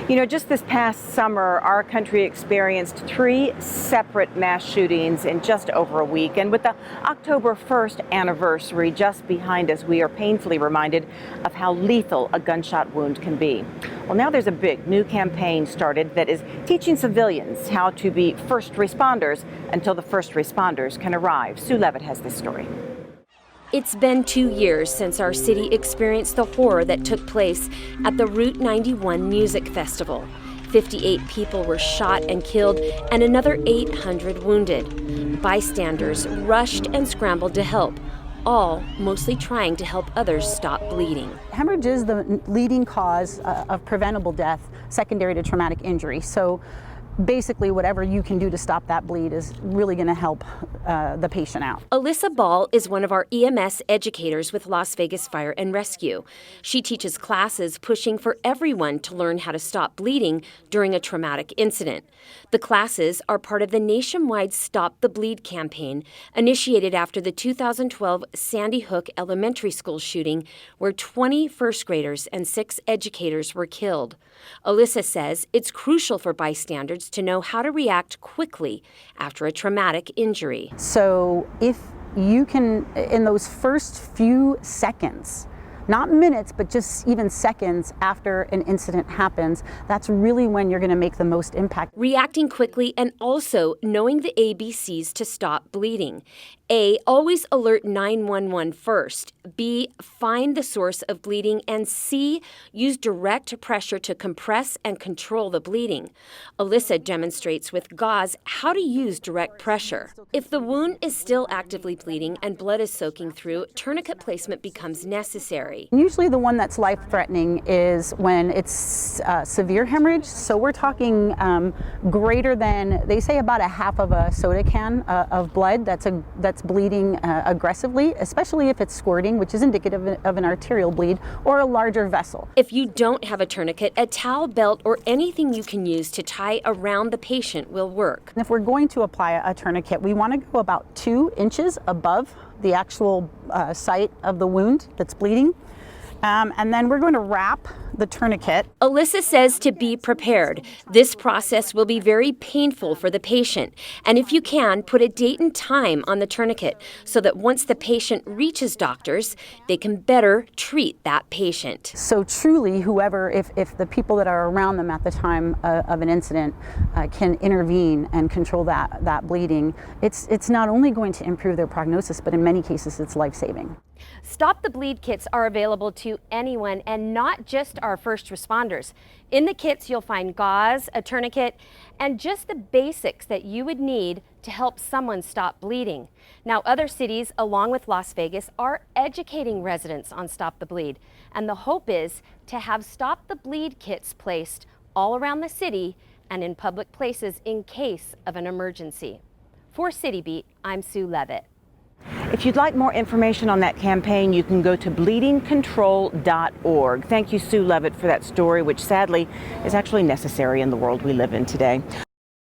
You know, just this past summer, our country experienced 3 separate mass shootings in just over a week. And with the October 1st anniversary just behind us, we are painfully reminded of how lethal a gunshot wound can be. Well, now there's a big new campaign started that is teaching civilians how to be first responders until the first responders can arrive. Sue Levitt has this story. It's been 2 years since our city experienced the horror that took place at the Route 91 Music Festival. 58 people were shot and killed and another 800 wounded. Bystanders rushed and scrambled to help, all mostly trying to help others stop bleeding. Hemorrhage is the leading cause of preventable death secondary to traumatic injury. So basically, whatever you can do to stop that bleed is really going to help the patient out. Alyssa Ball is one of our EMS educators with Las Vegas Fire and Rescue. She teaches classes pushing for everyone to learn how to stop bleeding during a traumatic incident. The classes are part of the nationwide Stop the Bleed campaign, initiated after the 2012 Sandy Hook Elementary School shooting, where 20 first graders and 6 educators were killed. Alyssa says it's crucial for bystanders to know how to react quickly after a traumatic injury. So if you can, in those first few seconds, not minutes, but just even seconds after an incident happens, that's really when you're going to make the most impact. Reacting quickly and also knowing the ABCs to stop bleeding. A, always alert 911 first. B, find the source of bleeding. And C, use direct pressure to compress and control the bleeding. Alyssa demonstrates with gauze how to use direct pressure. If the wound is still actively bleeding and blood is soaking through, tourniquet placement becomes necessary. Usually the one that's life-threatening is when it's severe hemorrhage. So we're talking greater than, they say, about a half of a soda can of blood that's bleeding aggressively, especially if it's squirting, which is indicative of an arterial bleed, or a larger vessel. If you don't have a tourniquet, a towel, belt, or anything you can use to tie around the patient will work. If we're going to apply a tourniquet, we want to go about 2 inches above the actual site of the wound that's bleeding. And then we're going to wrap the tourniquet. Alyssa says to be prepared. This process will be very painful for the patient. And if you can, put a date and time on the tourniquet so that once the patient reaches doctors, they can better treat that patient. So truly, whoever, if the people that are around them at the time of an incident can intervene and control that bleeding, it's not only going to improve their prognosis, but in many cases it's life-saving. Stop the Bleed kits are available to anyone and not just our first responders. In the kits, you'll find gauze, a tourniquet, and just the basics that you would need to help someone stop bleeding. Now, other cities, along with Las Vegas, are educating residents on Stop the Bleed. And the hope is to have Stop the Bleed kits placed all around the city and in public places in case of an emergency. For City Beat, I'm Sue Levitt. If you'd like more information on that campaign, you can go to bleedingcontrol.org. Thank you, Sue Levitt, for that story, which sadly is actually necessary in the world we live in today.